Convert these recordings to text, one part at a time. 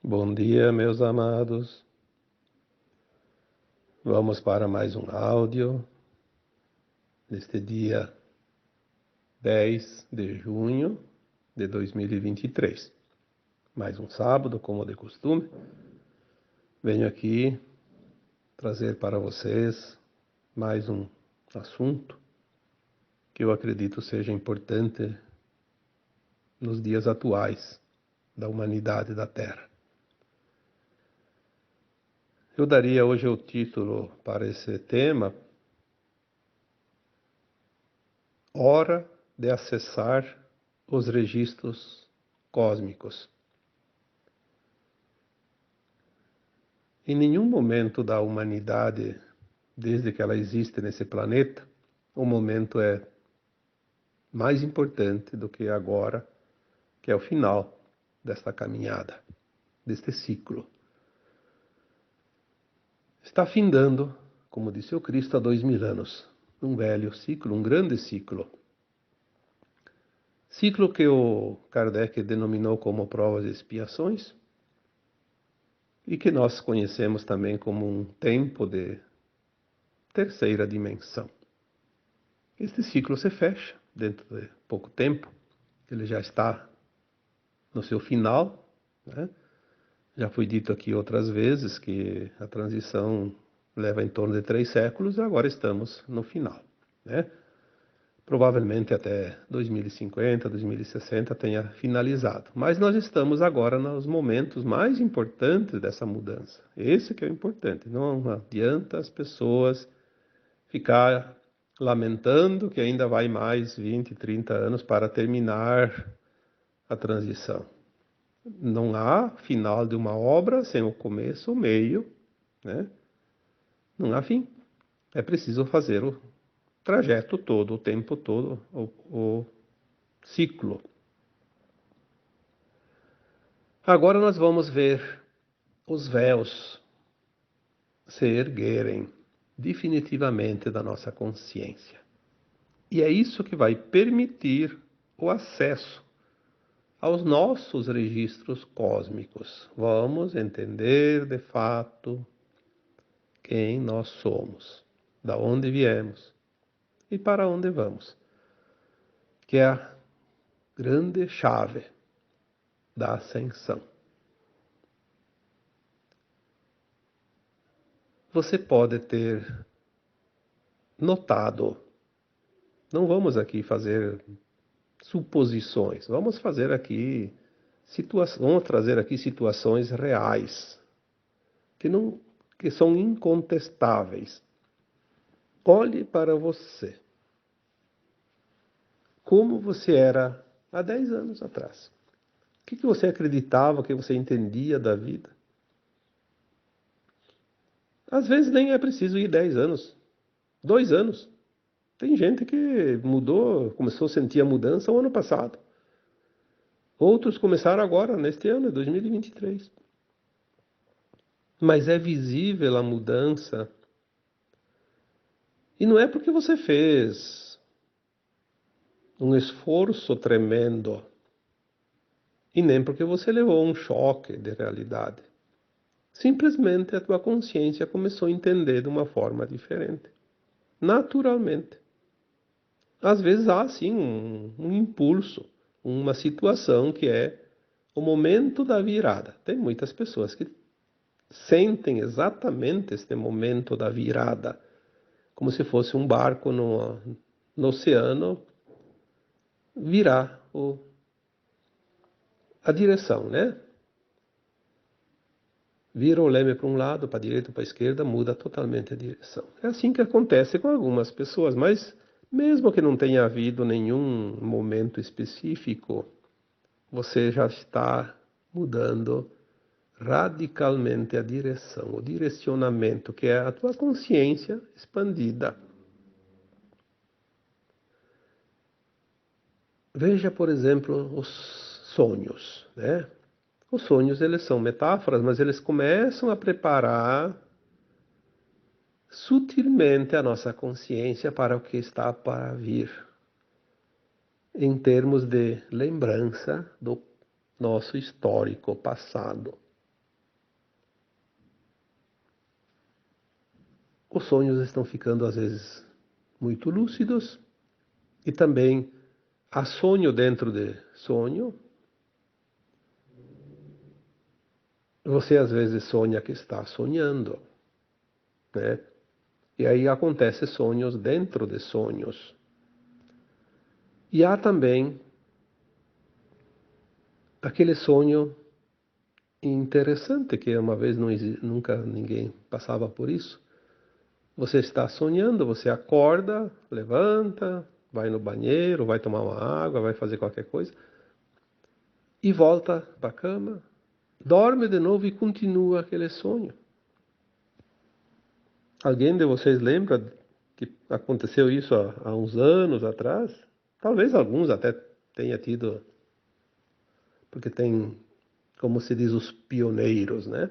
Bom dia, meus amados. Vamos para mais um áudio neste dia 10 de junho de 2023. Mais um sábado, como de costume. Venho aqui trazer para vocês mais um assunto que eu acredito seja importante nos dias atuais da humanidade da Terra. Eu daria hoje o título para esse tema: Hora de acessar os registros cósmicos. Em nenhum momento da humanidade, desde que ela existe nesse planeta, o momento é mais importante do que agora, que é o final desta caminhada, deste ciclo. Está findando, como disse o Cristo, há 2000 anos, um velho ciclo, um grande ciclo. Ciclo que o Kardec denominou como provas e expiações, e que nós conhecemos também como um tempo de terceira dimensão. Este ciclo se fecha dentro de pouco tempo, ele já está no seu final, né? Já foi dito aqui outras vezes que a transição leva em torno de 3 séculos, e agora estamos no final, né? Provavelmente até 2050, 2060 tenha finalizado. Mas nós estamos agora nos momentos mais importantes dessa mudança. Esse que é o importante. Não adianta as pessoas ficar lamentando que ainda vai mais 20, 30 anos para terminar a transição. Não há final de uma obra sem o começo, o meio, né? Não há fim. É preciso fazer o trajeto todo, o tempo todo, o ciclo. Agora nós vamos ver os véus se erguerem definitivamente da nossa consciência. E é isso que vai permitir o acesso aos nossos registros cósmicos. Vamos entender de fato quem nós somos, da onde viemos e para onde vamos, que é a grande chave da ascensão. Você pode ter notado, não vamos aqui fazer suposições, vamos fazer aqui vamos trazer aqui situações reais, que são incontestáveis. Olhe para você. Como você era há 10 anos atrás. O que você acreditava, o que você entendia da vida? Às vezes nem é preciso ir 10 anos, 2 anos. Tem gente que mudou, começou a sentir a mudança o ano passado. Outros começaram agora, neste ano, 2023. Mas é visível a mudança. E não é porque você fez um esforço tremendo. E nem porque você levou um choque de realidade. Simplesmente a tua consciência começou a entender de uma forma diferente. Naturalmente. Às vezes há, sim, um impulso, uma situação que é o momento da virada. Tem muitas pessoas que sentem exatamente este momento da virada, como se fosse um barco no oceano virar a direção, né? Vira o leme para um lado, para a direita, para a esquerda, muda totalmente a direção. É assim que acontece com algumas pessoas, mas mesmo que não tenha havido nenhum momento específico, você já está mudando radicalmente a direção, o direcionamento, que é a tua consciência expandida. Veja, por exemplo, os sonhos, né? Os sonhos, eles são metáforas, mas eles começam a preparar sutilmente a nossa consciência para o que está para vir, em termos de lembrança do nosso histórico passado. os sonhos estão ficando às vezes muito lúcidos e também há sonho dentro de sonho. Você às vezes sonha que está sonhando, né? E aí acontecem sonhos dentro de sonhos. E há também aquele sonho interessante que uma vez nunca ninguém passava por isso. Você está sonhando, você acorda, levanta, vai no banheiro, vai tomar uma água, vai fazer qualquer coisa e volta para a cama, dorme de novo e continua aquele sonho. Alguém de vocês lembra que aconteceu isso há uns anos atrás? Talvez alguns até tenha tido, porque tem, como se diz, os pioneiros, né?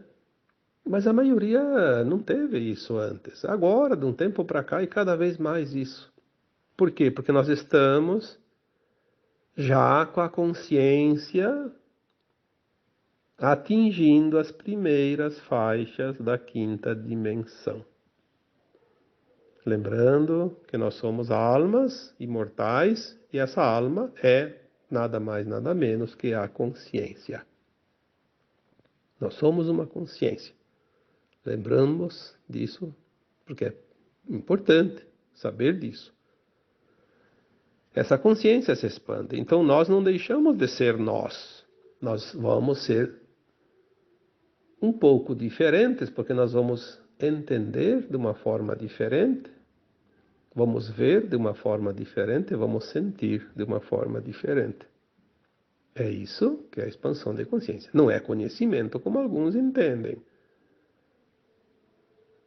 Mas a maioria não teve isso antes. Agora, de um tempo para cá, e cada vez mais isso. Por quê? Porque nós estamos já com a consciência atingindo as primeiras faixas da quinta dimensão. Lembrando que nós somos almas imortais e essa alma é nada mais, nada menos que a consciência. Nós somos uma consciência. Lembramos disso porque é importante saber disso. Essa consciência se expande. Então nós não deixamos de ser nós. Nós vamos ser um pouco diferentes, porque nós vamos entender de uma forma diferente, vamos ver de uma forma diferente, vamos sentir de uma forma diferente. É isso que é a expansão de consciência. Não é conhecimento como alguns entendem.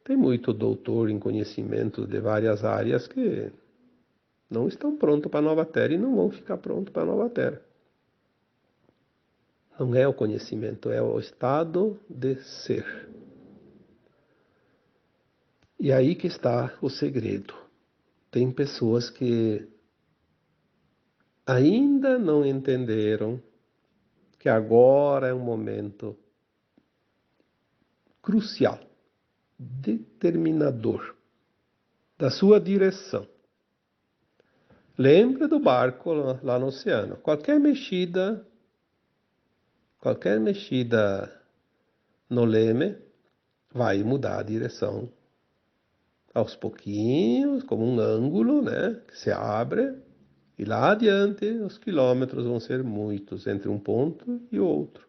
Tem muito doutor em conhecimento de várias áreas que não estão prontos para a nova Terra e não vão ficar prontos para a nova Terra. Não é o conhecimento, é o estado de ser. E aí que está o segredo. Tem pessoas que ainda não entenderam que agora é um momento crucial, determinador da sua direção. Lembra do barco lá no oceano. Qualquer mexida no leme vai mudar a direção aos pouquinhos, como um ângulo, né, que se abre, e lá adiante os quilômetros vão ser muitos entre um ponto e outro.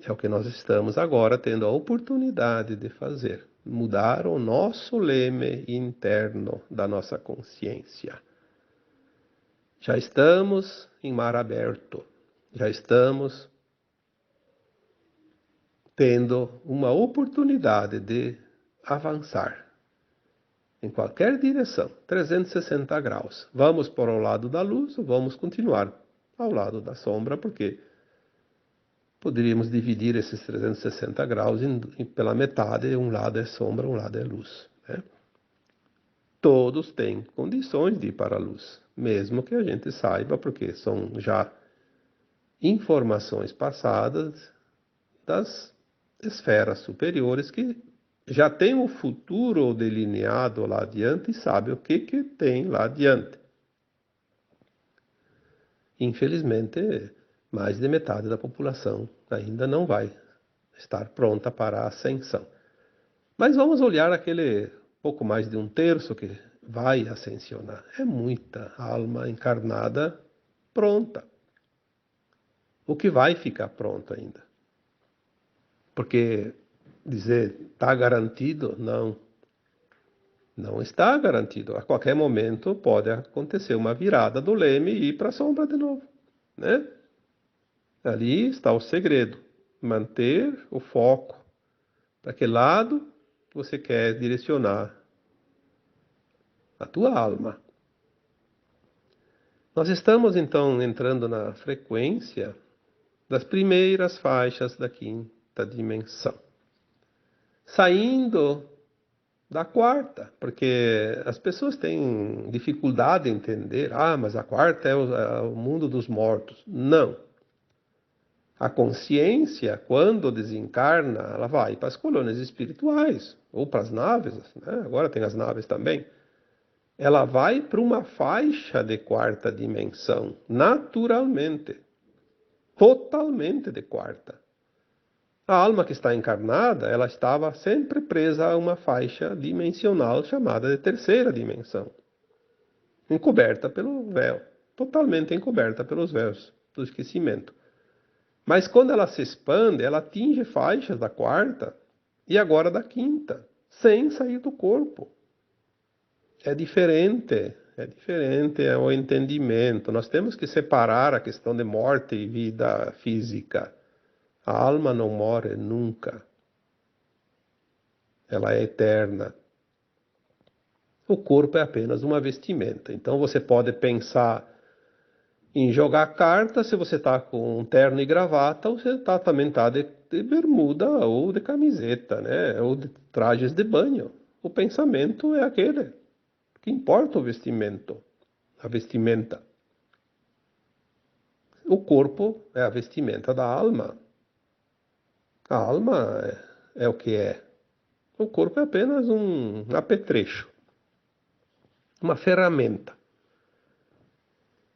É o que nós estamos agora tendo a oportunidade de fazer, mudar o nosso leme interno da nossa consciência. Já estamos em mar aberto, já estamos tendo uma oportunidade de avançar em qualquer direção, 360 graus. Vamos para o lado da luz ou vamos continuar ao lado da sombra, porque poderíamos dividir esses 360 graus pela metade, um lado é sombra, um lado é luz, né? Todos têm condições de ir para a luz, mesmo que a gente saiba, porque são já informações passadas das esferas superiores que já tem o futuro delineado lá adiante e sabe o que tem lá adiante. Infelizmente, mais de metade da população ainda não vai estar pronta para a ascensão. Mas vamos olhar aquele pouco mais de um terço que vai ascensionar. É muita alma encarnada pronta. O que vai ficar pronto ainda? Porque dizer está garantido, não está garantido. A qualquer momento pode acontecer uma virada do leme e ir para a sombra de novo, né? Ali está o segredo, manter o foco. Para que lado você quer direcionar a tua alma? Nós estamos então entrando na frequência das primeiras faixas da quinta dimensão, saindo da quarta, porque as pessoas têm dificuldade em entender, mas a quarta é o mundo dos mortos. Não. A consciência, quando desencarna, ela vai para as colônias espirituais, ou para as naves, né? Agora tem as naves também, ela vai para uma faixa de quarta dimensão, naturalmente, totalmente de quarta. A alma que está encarnada, ela estava sempre presa a uma faixa dimensional chamada de terceira dimensão, encoberta pelo véu, totalmente encoberta pelos véus do esquecimento. Mas quando ela se expande, ela atinge faixas da quarta e agora da quinta, sem sair do corpo. É diferente, é o entendimento. Nós temos que separar a questão de morte e vida física. A alma não morre nunca. Ela é eterna. O corpo é apenas uma vestimenta. Então você pode pensar em jogar carta, se você está com um terno e gravata, ou você também está de bermuda ou de camiseta, né? Ou de trajes de banho. O pensamento é aquele. O que importa o vestimento, a vestimenta. O corpo é a vestimenta da alma. A alma é o que é. O corpo é apenas um apetrecho, uma ferramenta,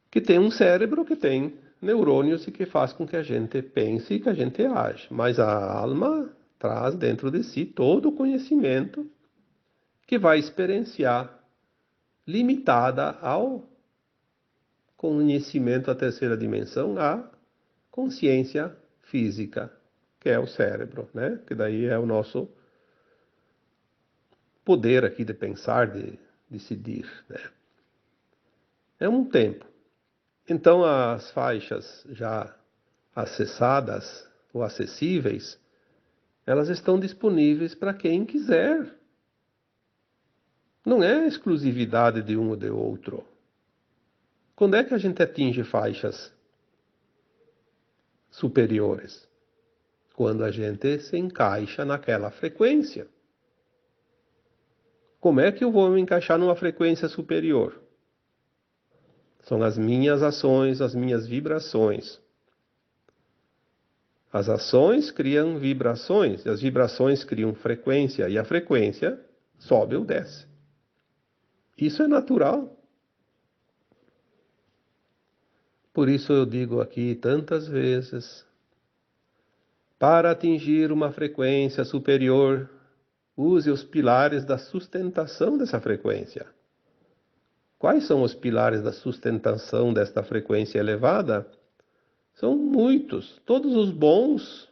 que tem um cérebro, que tem neurônios e que faz com que a gente pense e que a gente age. Mas a alma traz dentro de si todo o conhecimento que vai experienciar, limitada ao conhecimento da terceira dimensão, a consciência física, que é o cérebro, né? Que daí é o nosso poder aqui de pensar, de decidir, né? É um tempo. Então as faixas já acessadas ou acessíveis, elas estão disponíveis para quem quiser. Não é exclusividade de um ou de outro. Quando é que a gente atinge faixas superiores? Quando a gente se encaixa naquela frequência. Como é que eu vou me encaixar numa frequência superior? São as minhas ações, as minhas vibrações. As ações criam vibrações, e as vibrações criam frequência, e a frequência sobe ou desce. Isso é natural. Por isso eu digo aqui tantas vezes, para atingir uma frequência superior, use os pilares da sustentação dessa frequência. Quais são os pilares da sustentação desta frequência elevada? São muitos, todos os bons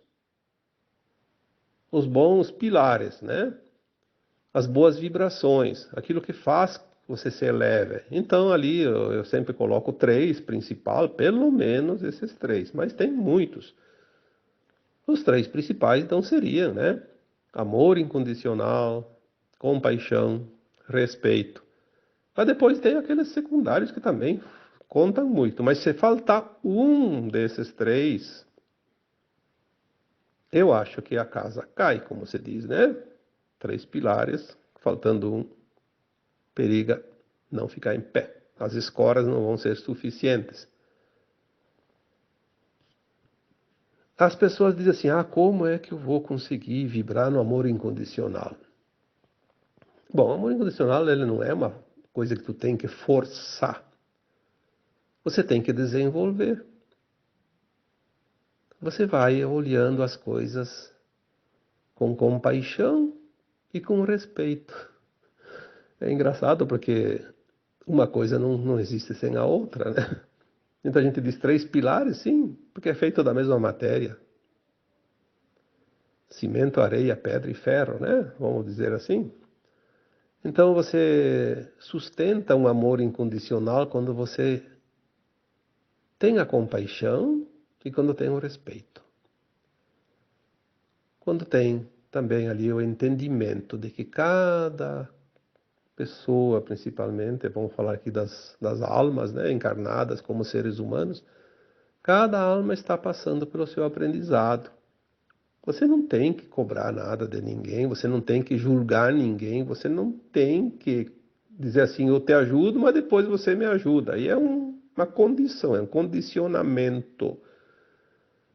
pilares, né? As boas vibrações, aquilo que faz você se eleve. Então ali eu sempre coloco três principais, pelo menos esses três, mas tem muitos. Os três principais então seriam, né? Amor incondicional, compaixão, respeito. Mas depois tem aqueles secundários que também contam muito. Mas se faltar um desses três, eu acho que a casa cai, como se diz, né? Três pilares, faltando um, periga não ficar em pé. As escoras não vão ser suficientes. As pessoas dizem assim, como é que eu vou conseguir vibrar no amor incondicional? Bom, o amor incondicional ele não é uma coisa que tu tem que forçar. Você tem que desenvolver. Você vai olhando as coisas com compaixão e com respeito. É engraçado porque uma coisa não existe sem a outra, né? Então a gente diz três pilares, sim, porque é feito da mesma matéria. Cimento, areia, pedra e ferro, né? Vamos dizer assim. Então você sustenta um amor incondicional quando você tem a compaixão e quando tem o respeito. Quando tem também ali o entendimento de que cada pessoa, principalmente, vamos falar aqui das almas, né, encarnadas como seres humanos, cada alma está passando pelo seu aprendizado. Você não tem que cobrar nada de ninguém, você não tem que julgar ninguém, você não tem que dizer assim, eu te ajudo, mas depois você me ajuda. Aí é uma condição, é um condicionamento.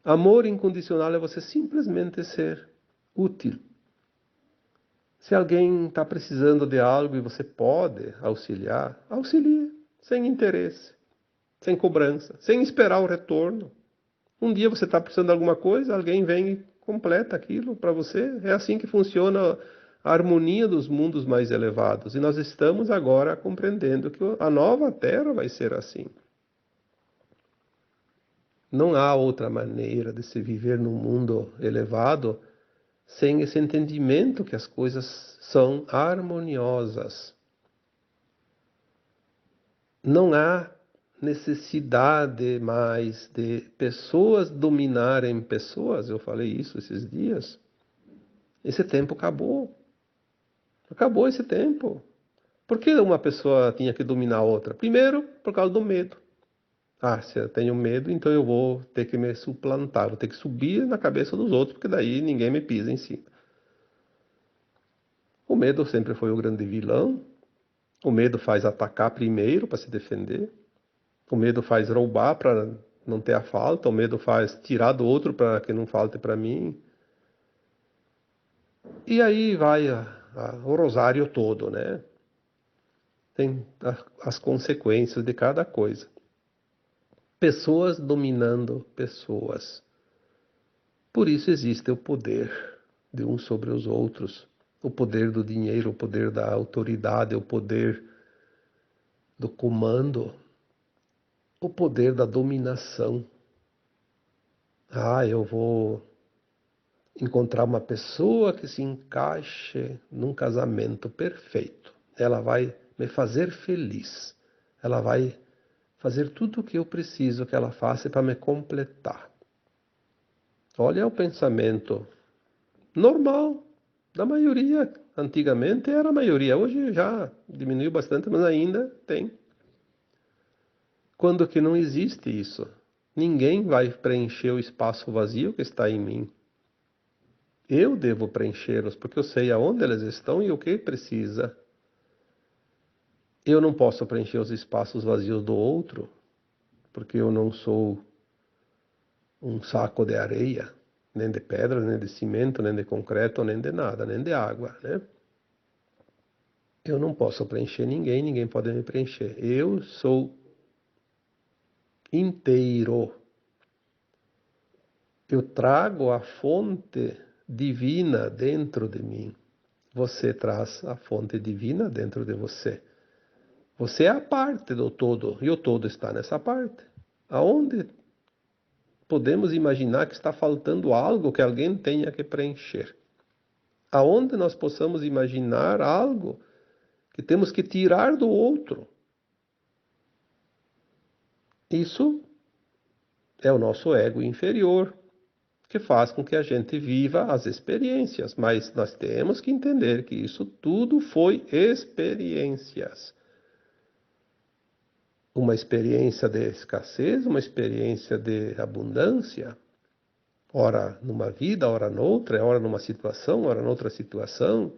Amor incondicional é você simplesmente ser útil. Se alguém está precisando de algo e você pode auxiliar, auxilie, sem interesse, sem cobrança, sem esperar o retorno. Um dia você está precisando de alguma coisa, alguém vem e completa aquilo para você. É assim que funciona a harmonia dos mundos mais elevados. E nós estamos agora compreendendo que a nova Terra vai ser assim. Não há outra maneira de se viver num mundo elevado sem esse entendimento que as coisas são harmoniosas. Não há necessidade mais de pessoas dominarem pessoas. Eu falei isso esses dias. Esse tempo acabou. Acabou esse tempo. Por que uma pessoa tinha que dominar a outra? Primeiro, por causa do medo. Ah, se eu tenho medo, então eu vou ter que me suplantar, vou ter que subir na cabeça dos outros, porque daí ninguém me pisa em cima. O medo sempre foi o grande vilão. O medo faz atacar primeiro para se defender. O medo faz roubar para não ter a falta. O medo faz tirar do outro para que não falte para mim. E aí vai o rosário todo, né? Tem as consequências de cada coisa. Pessoas dominando pessoas. Por isso existe o poder de uns sobre os outros. O poder do dinheiro, o poder da autoridade, o poder do comando, o poder da dominação. Ah, eu vou encontrar uma pessoa que se encaixe num casamento perfeito. Ela vai me fazer feliz. Ela vai fazer tudo o que eu preciso que ela faça para me completar. Olha o pensamento normal da maioria. Antigamente era a maioria, hoje já diminuiu bastante, mas ainda tem. Quando que não existe isso? Ninguém vai preencher o espaço vazio que está em mim. Eu devo preenchê-los, porque eu sei aonde eles estão e o que precisa. Eu não posso preencher os espaços vazios do outro, porque eu não sou um saco de areia, nem de pedra, nem de cimento, nem de concreto, nem de nada, nem de água, né? Eu não posso preencher ninguém, ninguém pode me preencher. Eu sou inteiro. Eu trago a fonte divina dentro de mim. Você traz a fonte divina dentro de você. Você é a parte do todo e o todo está nessa parte. Aonde podemos imaginar que está faltando algo que alguém tenha que preencher? Aonde nós possamos imaginar algo que temos que tirar do outro? Isso é o nosso ego inferior, que faz com que a gente viva as experiências, mas nós temos que entender que isso tudo foi experiências. Uma experiência de escassez, uma experiência de abundância, ora numa vida, ora noutra, ora numa situação, ora noutra situação.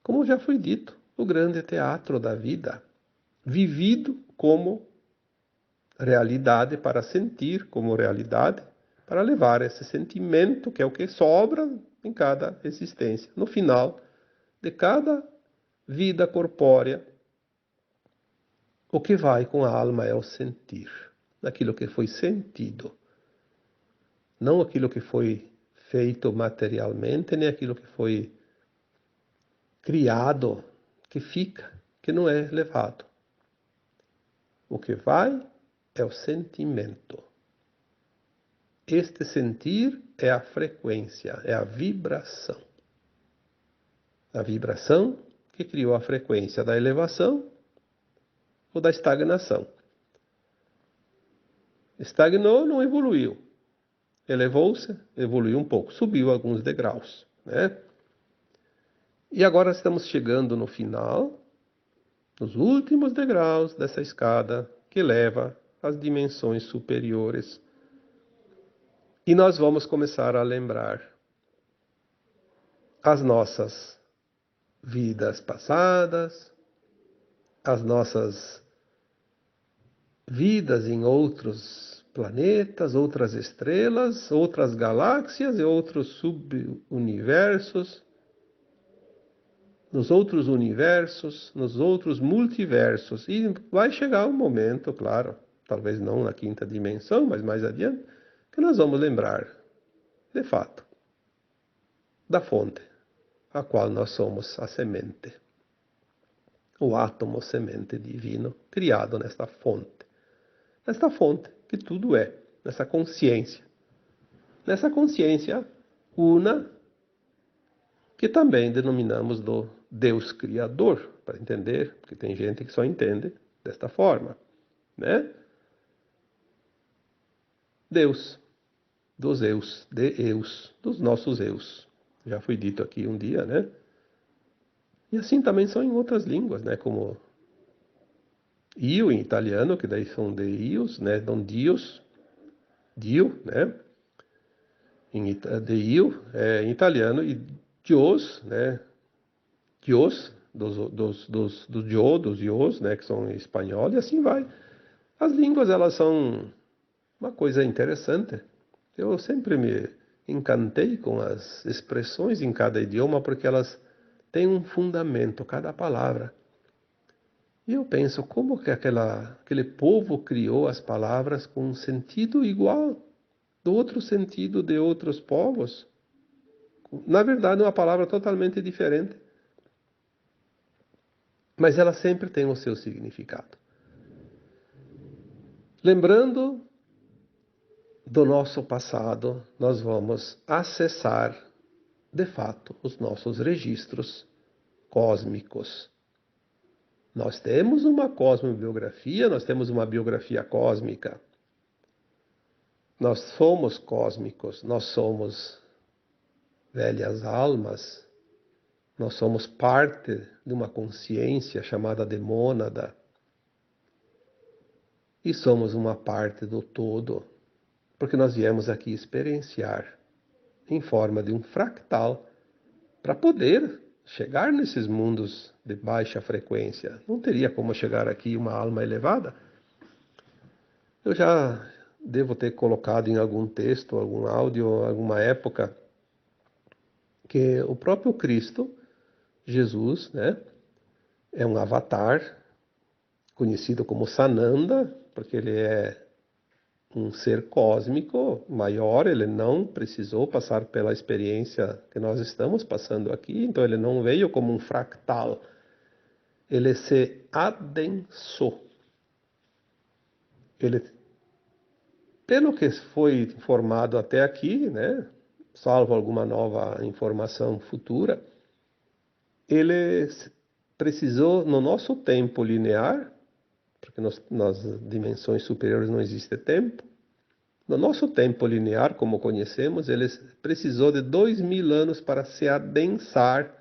Como já foi dito, o grande teatro da vida, vivido como realidade para sentir como realidade, para levar esse sentimento, que é o que sobra em cada existência. No final de cada vida corpórea, o que vai com a alma é o sentir, aquilo que foi sentido. Não aquilo que foi feito materialmente, nem aquilo que foi criado, que fica, que não é levado. O que vai é o sentimento. Este sentir é a frequência, é a vibração. A vibração que criou a frequência da elevação ou da estagnação. Estagnou, não evoluiu. Elevou-se, evoluiu um pouco, subiu alguns degraus, né? E agora estamos chegando no final, nos últimos degraus dessa escada que leva às dimensões superiores. E nós vamos começar a lembrar as nossas vidas passadas, as nossas vidas em outros planetas, outras estrelas, outras galáxias e outros subuniversos. nos outros universos, nos outros multiversos. E vai chegar um momento, claro, talvez não na quinta dimensão, mas mais adiante, que nós vamos lembrar, de fato, da fonte, a qual nós somos a semente, o átomo semente divino criado nesta fonte que tudo é, nessa consciência una, que também denominamos do Deus Criador, para entender, porque tem gente que só entende desta forma, né? Deus, dos eus, de eus, dos nossos eus. Já foi dito aqui um dia, né? E assim também são em outras línguas, né? Como io em italiano, que daí são de ios, né? Então Dios, Dio, né? De io em italiano, e Dios, né? Dios, dos Dio, dos Ios, né? Que são em espanhol, e assim vai. As línguas, elas são uma coisa interessante. Eu sempre me encantei com as expressões em cada idioma, porque elas têm um fundamento, cada palavra. E eu penso, como que aquele povo criou as palavras com um sentido igual do outro sentido de outros povos? Na verdade, é uma palavra totalmente diferente, mas ela sempre tem o seu significado. Lembrando do nosso passado, nós vamos acessar, de fato, os nossos registros cósmicos. Nós temos uma cosmobiografia, nós temos uma biografia cósmica. Nós somos cósmicos, nós somos velhas almas, nós somos parte de uma consciência chamada de mônada. E somos uma parte do todo, porque nós viemos aqui experienciar em forma de um fractal para poder chegar nesses mundos de baixa frequência. Não teria como chegar aqui uma alma elevada. Eu já devo ter colocado em algum texto, algum áudio, alguma época, que o próprio Cristo, Jesus, né, é um avatar, conhecido como Sananda, porque ele é um ser cósmico maior, ele não precisou passar pela experiência que nós estamos passando aqui, então ele não veio como um fractal, ele se adensou. Ele, pelo que foi informado até aqui, né, salvo alguma nova informação futura, ele precisou, no nosso tempo linear, porque nas dimensões superiores não existe tempo, no nosso tempo linear, como conhecemos, ele precisou de 2000 anos para se adensar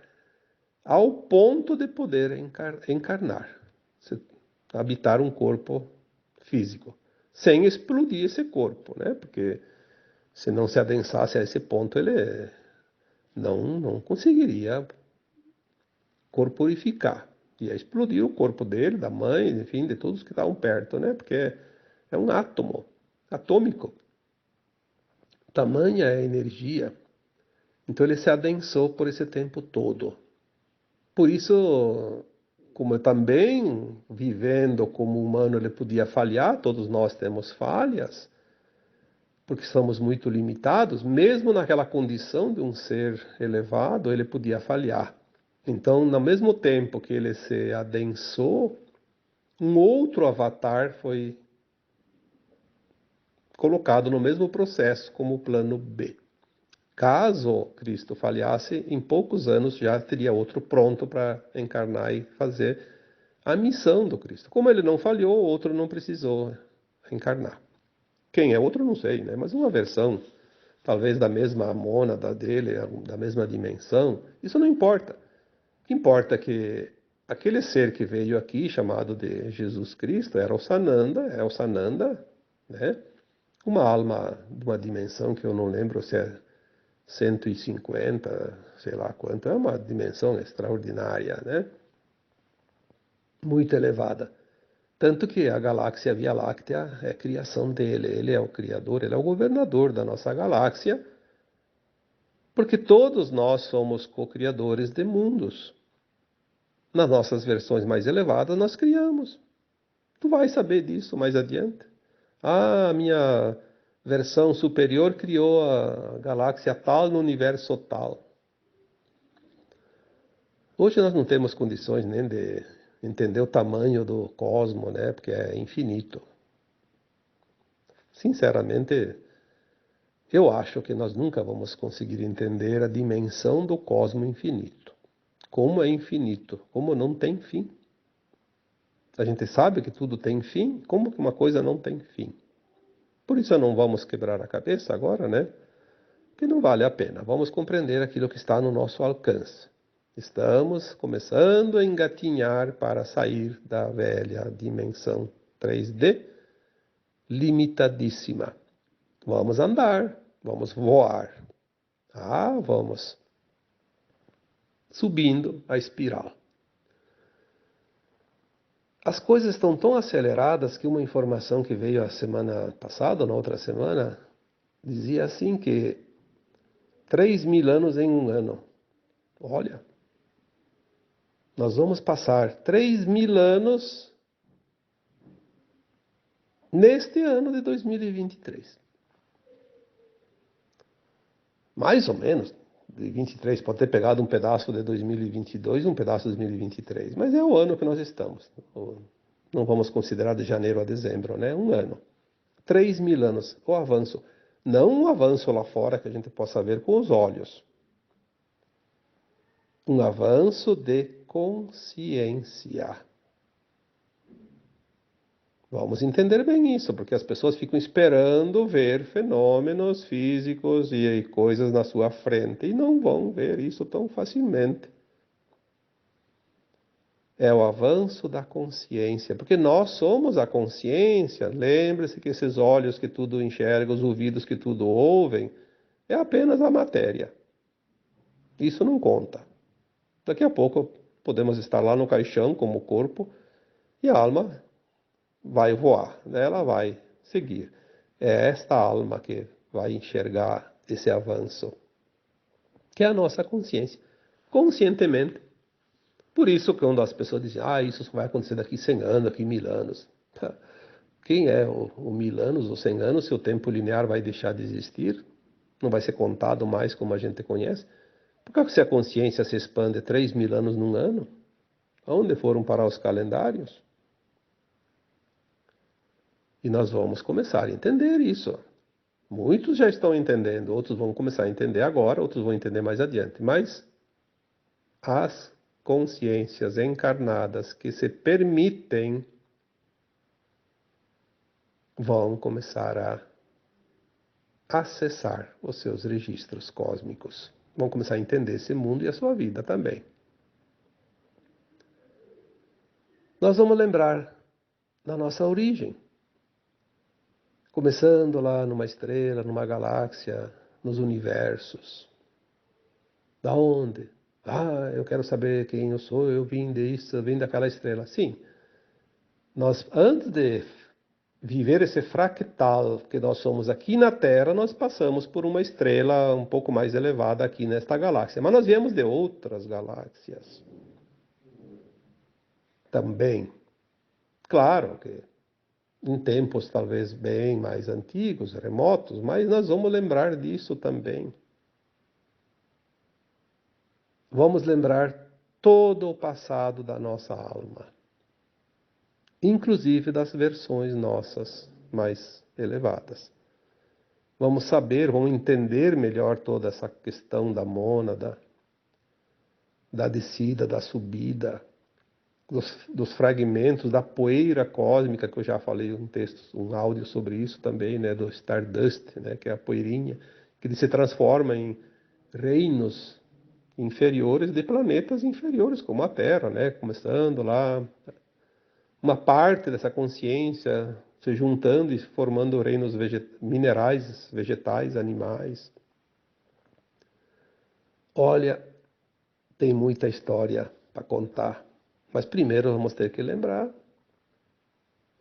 ao ponto de poder encarnar, habitar um corpo físico, sem explodir esse corpo, né? Porque se não se adensasse a esse ponto, ele não conseguiria corporificar. Ia explodir o corpo dele, da mãe, enfim, de todos que estavam perto, né? Porque é um átomo atômico. Tamanha é a energia. Então ele se adensou por esse tempo todo. Por isso, como eu também, vivendo como humano, ele podia falhar, todos nós temos falhas, porque somos muito limitados, mesmo naquela condição de um ser elevado, ele podia falhar. Então, no mesmo tempo que ele se adensou, um outro avatar foi colocado no mesmo processo como plano B. Caso Cristo falhasse, em poucos anos já teria outro pronto para encarnar e fazer a missão do Cristo. Como ele não falhou, o outro não precisou encarnar. Quem é outro, não sei, né? Mas uma versão, talvez da mesma mônada dele, da mesma dimensão, isso não importa. O que importa é que aquele ser que veio aqui, chamado de Jesus Cristo, é o Sananda, né? Uma alma de uma dimensão que eu não lembro se é 150, sei lá quanto, é uma dimensão extraordinária, né? Muito elevada. Tanto que a galáxia Via Láctea é criação dele, ele é o criador, ele é o governador da nossa galáxia, porque todos nós somos co-criadores de mundos. nas nossas versões mais elevadas, nós criamos. Tu vai saber disso mais adiante. Ah, a minha versão superior criou a galáxia tal no universo tal. Hoje nós não temos condições nem de entender o tamanho do cosmo, né? Porque é infinito. Sinceramente, eu acho que nós nunca vamos conseguir entender a dimensão do cosmo infinito. Como é infinito, como não tem fim. A gente sabe que tudo tem fim, como que uma coisa não tem fim? Por isso não vamos quebrar a cabeça agora, né? Que não vale a pena. Vamos compreender aquilo que está no nosso alcance. Estamos começando a engatinhar para sair da velha dimensão 3D limitadíssima. Vamos andar, vamos voar. Ah, vamos subindo a espiral. As coisas estão tão aceleradas que uma informação que veio a semana passada, ou na outra semana, dizia assim que 3.000 anos em um ano. Olha, nós vamos passar 3.000 anos neste ano de 2023. Mais ou menos, de 23, pode ter pegado um pedaço de 2022 e um pedaço de 2023, mas é o ano que nós estamos. Não vamos considerar de janeiro a dezembro, né? Um ano. 3.000 anos, o avanço. Não um avanço lá fora que a gente possa ver com os olhos. Um avanço de consciência. Vamos entender bem isso, porque as pessoas ficam esperando ver fenômenos físicos e coisas na sua frente e não vão ver isso tão facilmente. É o avanço da consciência, porque nós somos a consciência. Lembre-se que esses olhos que tudo enxergam, os ouvidos que tudo ouvem, é apenas a matéria. Isso não conta. Daqui a pouco podemos estar lá no caixão como corpo e a alma vai voar, né? Ela vai seguir. É esta alma que vai enxergar esse avanço, que é a nossa consciência, conscientemente. Por isso, quando as pessoas dizem, isso vai acontecer daqui 100 anos, daqui 1.000 anos. Quem é o 1.000 anos ou 100 anos, se o tempo linear vai deixar de existir? Não vai ser contado mais como a gente conhece? Por que se a consciência se expande 3.000 anos num ano? Onde foram parar os calendários? E nós vamos começar a entender isso. Muitos já estão entendendo, outros vão começar a entender agora, outros vão entender mais adiante. Mas as consciências encarnadas que se permitem vão começar a acessar os seus registros cósmicos. Vão começar a entender esse mundo e a sua vida também. Nós vamos lembrar da nossa origem. Começando lá numa estrela, numa galáxia, nos universos. Da onde? Eu quero saber quem eu sou, eu vim disso, eu vim daquela estrela. Sim, nós antes de viver esse fractal que nós somos aqui na Terra, nós passamos por uma estrela um pouco mais elevada aqui nesta galáxia. Mas nós viemos de outras galáxias também. Claro que em tempos talvez bem mais antigos, remotos, mas nós vamos lembrar disso também. Vamos lembrar todo o passado da nossa alma, inclusive das versões nossas mais elevadas. Vamos saber, vamos entender melhor toda essa questão da mônada, da descida, da subida, dos fragmentos, da poeira cósmica, que eu já falei um texto, um áudio sobre isso também, né, do Stardust, né, que é a poeirinha, que ele se transforma em reinos inferiores de planetas inferiores, como a Terra, né, começando lá, uma parte dessa consciência se juntando e formando reinos minerais, vegetais, animais. Olha, tem muita história para contar. Mas primeiro vamos ter que lembrar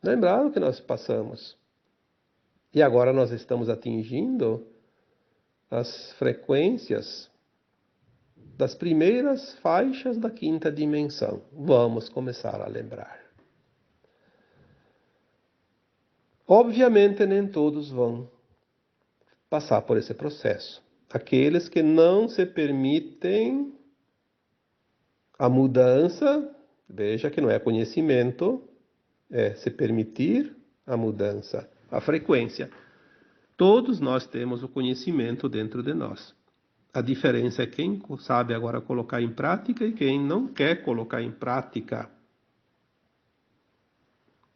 o que nós passamos. E agora nós estamos atingindo as frequências das primeiras faixas da quinta dimensão. Vamos começar a lembrar. Obviamente, nem todos vão passar por esse processo. Aqueles que não se permitem a mudança, veja que não é conhecimento, é se permitir a mudança, a frequência. Todos nós temos o conhecimento dentro de nós. A diferença é quem sabe agora colocar em prática e quem não quer colocar em prática.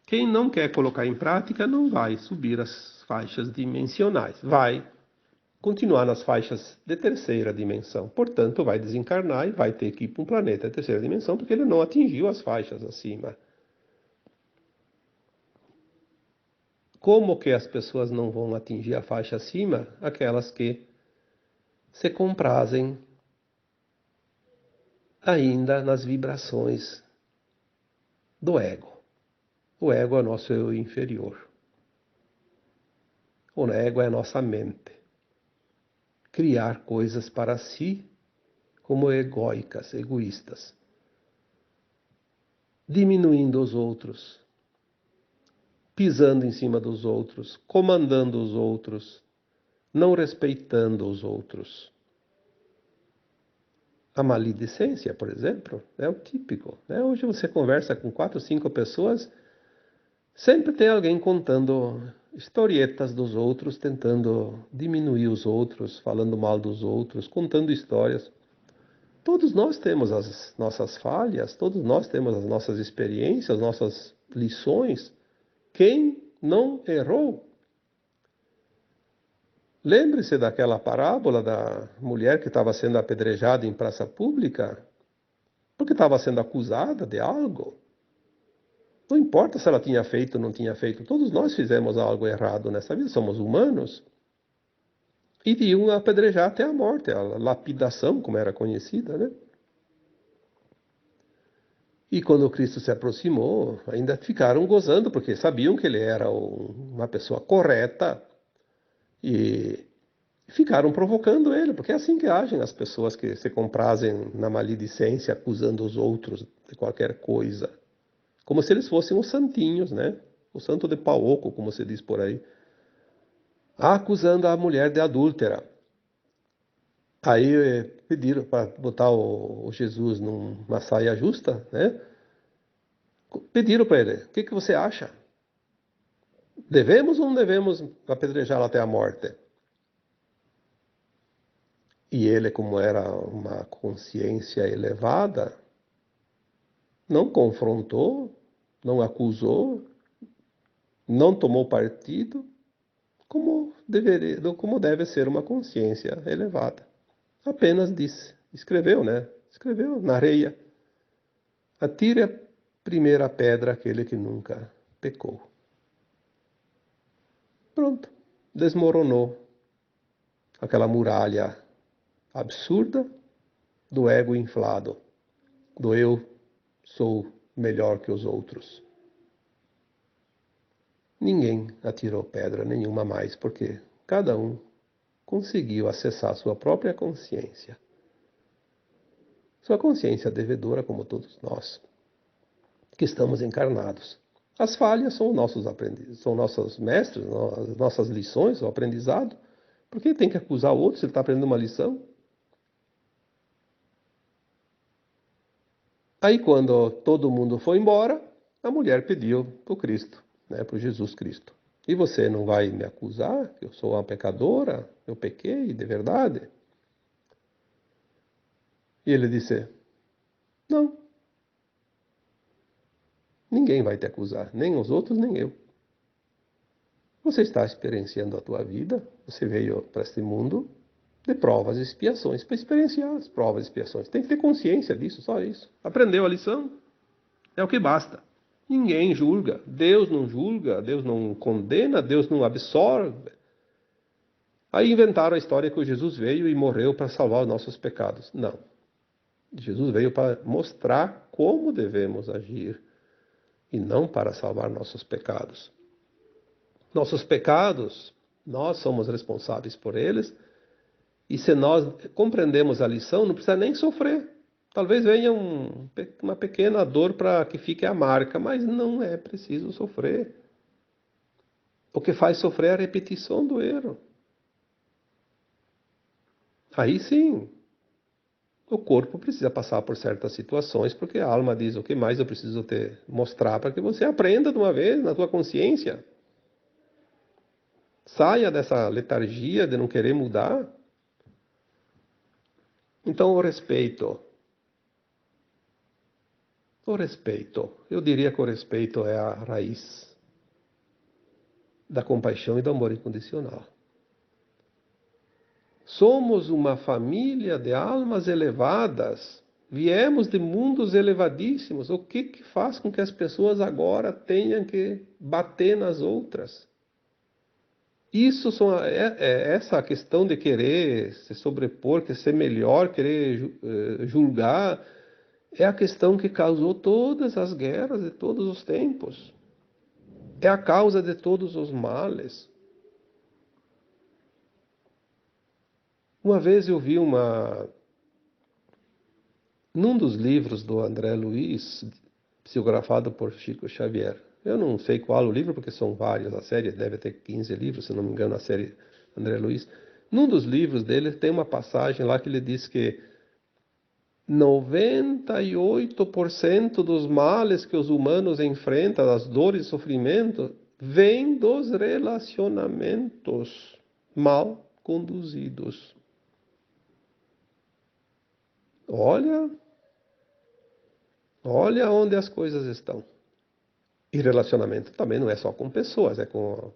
Quem não quer colocar em prática não vai subir as faixas dimensionais, vai continuar nas faixas de terceira dimensão. Portanto, vai desencarnar e vai ter que ir para um planeta de terceira dimensão porque ele não atingiu as faixas acima. Como que as pessoas não vão atingir a faixa acima? Aquelas que se comprazem ainda nas vibrações do ego. O ego é nosso eu inferior. O ego é a nossa mente. Criar coisas para si como egóicas, egoístas. Diminuindo os outros. Pisando em cima dos outros. Comandando os outros. Não respeitando os outros. A maledicência, por exemplo, é o típico. Hoje você conversa com 4, 5 pessoas, sempre tem alguém contando historietas dos outros, tentando diminuir os outros, falando mal dos outros, contando histórias. Todos nós temos as nossas falhas, todos nós temos as nossas experiências, as nossas lições. Quem não errou? Lembre-se daquela parábola da mulher que estava sendo apedrejada em praça pública, porque estava sendo acusada de algo. Não importa se ela tinha feito ou não tinha feito, todos nós fizemos algo errado nessa vida, somos humanos. E iam apedrejar até a morte, a lapidação, como era conhecida, né? E quando Cristo se aproximou, ainda ficaram gozando, porque sabiam que ele era uma pessoa correta, e ficaram provocando ele, porque é assim que agem as pessoas que se comprazem na maledicência, acusando os outros de qualquer coisa. Como se eles fossem os santinhos, né? O santo de pau oco, como se diz por aí. Acusando a mulher de adúltera. Aí pediram para botar o Jesus numa saia justa, né? Pediram para ele, o que você acha? Devemos ou não devemos apedrejá-lo até a morte? E ele, como era uma consciência elevada, não confrontou, não acusou, não tomou partido, como deve ser uma consciência elevada. Apenas disse, escreveu, né? Escreveu na areia. Atire a primeira pedra aquele que nunca pecou. Pronto, desmoronou aquela muralha absurda do ego inflado, do eu sou melhor que os outros. Ninguém atirou pedra nenhuma mais, porque cada um conseguiu acessar sua própria consciência. Sua consciência devedora, como todos nós, que estamos encarnados. As falhas são nossos aprendizes, são nossos mestres, nossas lições, o aprendizado. Por que tem que acusar o outro se ele está aprendendo uma lição? Aí, quando todo mundo foi embora, a mulher pediu para o Cristo, né, para o Jesus Cristo. E você não vai me acusar que eu sou uma pecadora? Eu pequei de verdade? E ele disse, não. Ninguém vai te acusar, nem os outros, nem eu. Você está experienciando a tua vida, você veio para este mundo de provas e expiações, para experienciar as provas e expiações. Tem que ter consciência disso, só isso. Aprendeu a lição? É o que basta. Ninguém julga, Deus não condena, Deus não absorve. Aí inventaram a história que o Jesus veio e morreu para salvar os nossos pecados. Não. Jesus veio para mostrar como devemos agir e não para salvar nossos pecados. Nossos pecados, nós somos responsáveis por eles E se nós compreendemos a lição, não precisa nem sofrer. Talvez venha uma pequena dor para que fique a marca, mas não é preciso sofrer. O que faz sofrer é a repetição do erro. Aí sim, o corpo precisa passar por certas situações, porque a alma diz: o que mais eu preciso te mostrar para que você aprenda de uma vez na tua consciência? Saia dessa letargia de não querer mudar. Então, o respeito. O respeito. Eu diria que o respeito é a raiz da compaixão e do amor incondicional. Somos uma família de almas elevadas. Viemos de mundos elevadíssimos. O que faz com que as pessoas agora tenham que bater nas outras? Isso essa questão de querer se sobrepor, querer ser melhor, querer julgar, é a questão que causou todas as guerras de todos os tempos. É a causa de todos os males. Uma vez eu vi num dos livros do André Luiz, psicografado por Chico Xavier. Eu não sei qual o livro, porque são vários, a série deve ter 15 livros, se não me engano, a série André Luiz. Num dos livros dele tem uma passagem lá que ele diz que 98% dos males que os humanos enfrentam, as dores e sofrimentos, vêm dos relacionamentos mal conduzidos. Olha onde as coisas estão. E relacionamento também não é só com pessoas, é com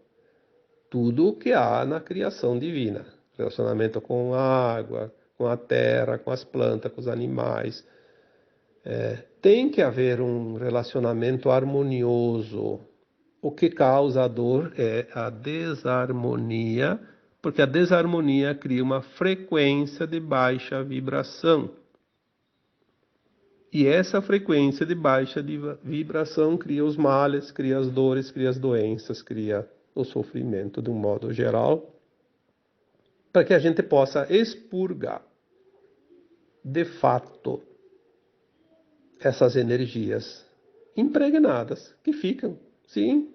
tudo o que há na criação divina. Relacionamento com a água, com a terra, com as plantas, com os animais. Tem que haver um relacionamento harmonioso. O que causa a dor é a desarmonia, porque a desarmonia cria uma frequência de baixa vibração. E essa frequência de baixa vibração cria os males, cria as dores, cria as doenças, cria o sofrimento de um modo geral, para que a gente possa expurgar, de fato, essas energias impregnadas que ficam, sim,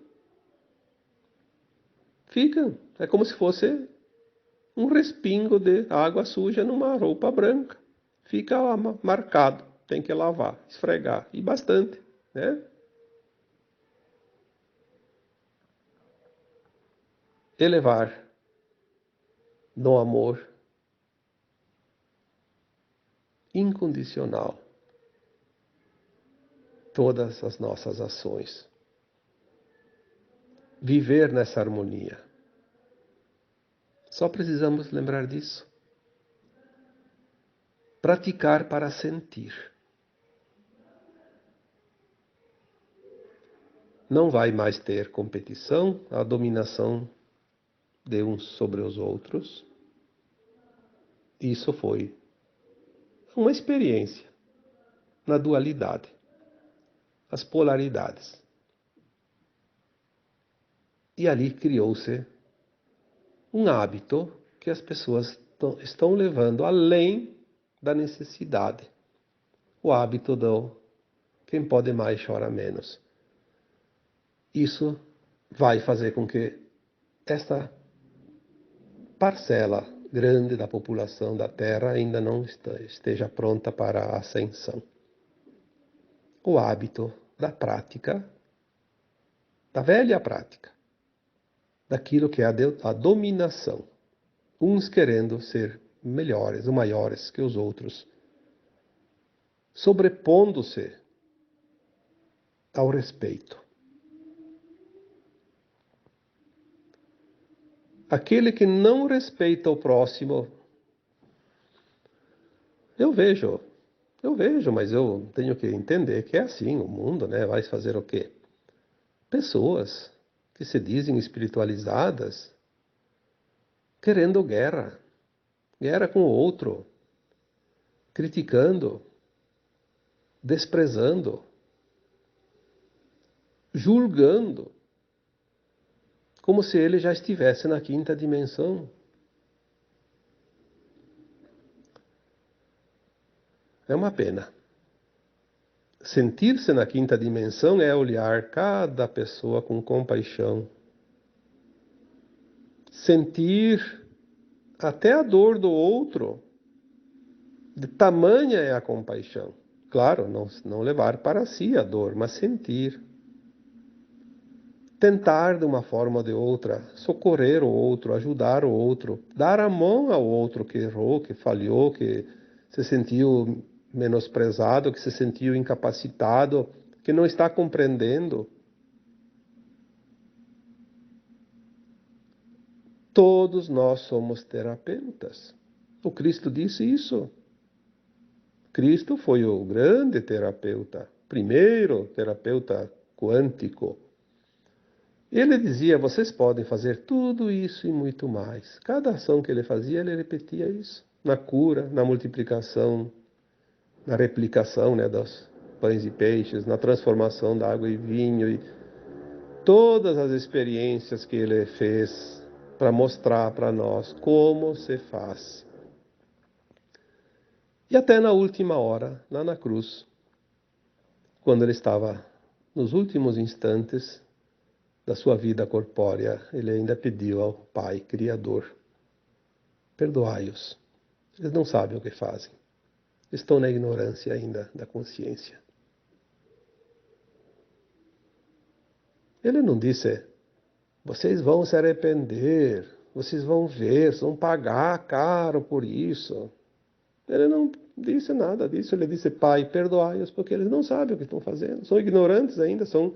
ficam. É como se fosse um respingo de água suja numa roupa branca. Fica lá marcado, tem que lavar, esfregar, e bastante, né? Elevar no amor incondicional todas as nossas ações. Viver nessa harmonia. Só precisamos lembrar disso. Praticar para sentir. Não vai mais ter competição, a dominação de uns sobre os outros. Isso foi uma experiência na dualidade, as polaridades. E ali criou-se um hábito que as pessoas estão levando além da necessidade. O hábito do quem pode mais chora menos. Isso vai fazer com que esta parcela grande da população da Terra ainda não esteja pronta para a ascensão. O hábito da prática, da velha prática, daquilo que é a dominação. Uns querendo ser melhores ou maiores que os outros, sobrepondo-se ao respeito. Aquele que não respeita o próximo, eu vejo, mas eu tenho que entender que é assim o mundo, né? Vai fazer o quê? Pessoas que se dizem espiritualizadas, querendo guerra, guerra com o outro, criticando, desprezando, julgando, como se ele já estivesse na quinta dimensão. É uma pena. Sentir-se na quinta dimensão é olhar cada pessoa com compaixão. Sentir até a dor do outro. De tamanha é a compaixão. Claro, não levar para si a dor, mas sentir. Tentar de uma forma ou de outra, socorrer o outro, ajudar o outro, dar a mão ao outro que errou, que falhou, que se sentiu menosprezado, que se sentiu incapacitado, que não está compreendendo. Todos nós somos terapeutas. O Cristo disse isso. Cristo foi o grande terapeuta, primeiro terapeuta quântico. Ele dizia: vocês podem fazer tudo isso e muito mais. Cada ação que ele fazia, ele repetia isso. Na cura, na multiplicação, na replicação, né, dos pães e peixes, na transformação da água em vinho, e todas as experiências que ele fez para mostrar para nós como se faz. E até na última hora, lá na cruz, quando ele estava nos últimos instantes da sua vida corpórea, ele ainda pediu ao Pai Criador: perdoai-os. Eles não sabem o que fazem. Estão na ignorância ainda da consciência. Ele não disse: vocês vão se arrepender, vocês vão ver, vão pagar caro por isso. Ele não disse nada disso. Ele disse: Pai, perdoai-os, porque eles não sabem o que estão fazendo. São ignorantes ainda, são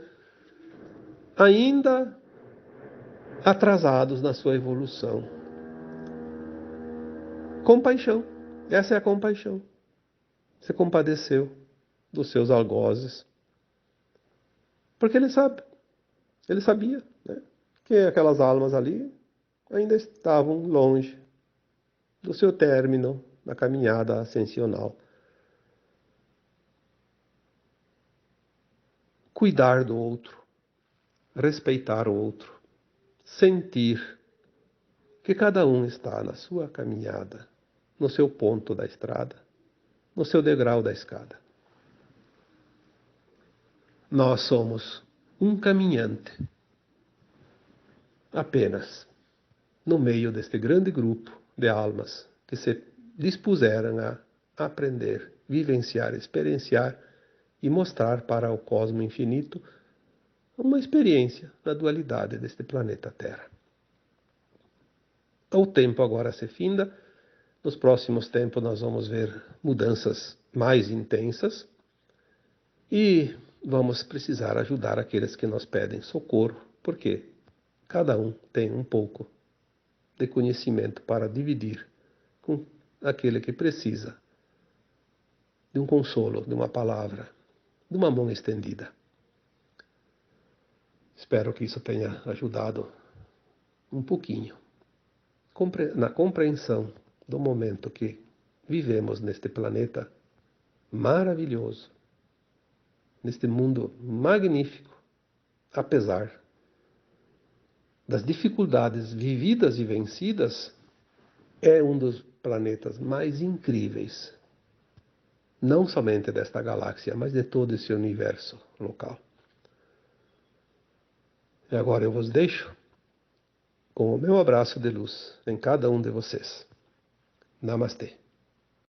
ainda atrasados na sua evolução. Compaixão. Essa é a compaixão. Se compadeceu dos seus algozes. Porque ele sabe. Ele sabia, né, que aquelas almas ali ainda estavam longe do seu término na caminhada ascensional. Cuidar do outro, respeitar o outro, sentir que cada um está na sua caminhada, no seu ponto da estrada, no seu degrau da escada. Nós somos um caminhante, apenas, no meio deste grande grupo de almas que se dispuseram a aprender, vivenciar, experienciar e mostrar para o cosmo infinito uma experiência da dualidade deste planeta Terra. O tempo agora se finda. Nos próximos tempos nós vamos ver mudanças mais intensas e vamos precisar ajudar aqueles que nos pedem socorro, porque cada um tem um pouco de conhecimento para dividir com aquele que precisa de um consolo, de uma palavra, de uma mão estendida. Espero que isso tenha ajudado um pouquinho na compreensão do momento que vivemos neste planeta maravilhoso, neste mundo magnífico, apesar das dificuldades vividas e vencidas, é um dos planetas mais incríveis, não somente desta galáxia, mas de todo esse universo local. E agora eu vos deixo com o meu abraço de luz em cada um de vocês. Namastê.